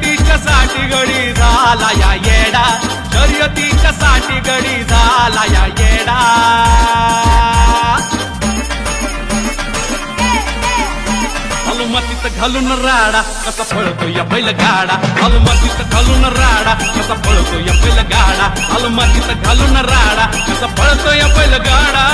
शर्यतीच्या साठी गडी झाला या येडा, शर्यतीच्या साठी गडी झाला या येडा. मातीत घालून राडा कसा पळतो या बैलगाडा, मातीत घालून राडा कसा पळतो या बैलगाडा, मातीत घालून राडा कसा पळतो या बैलगाडा.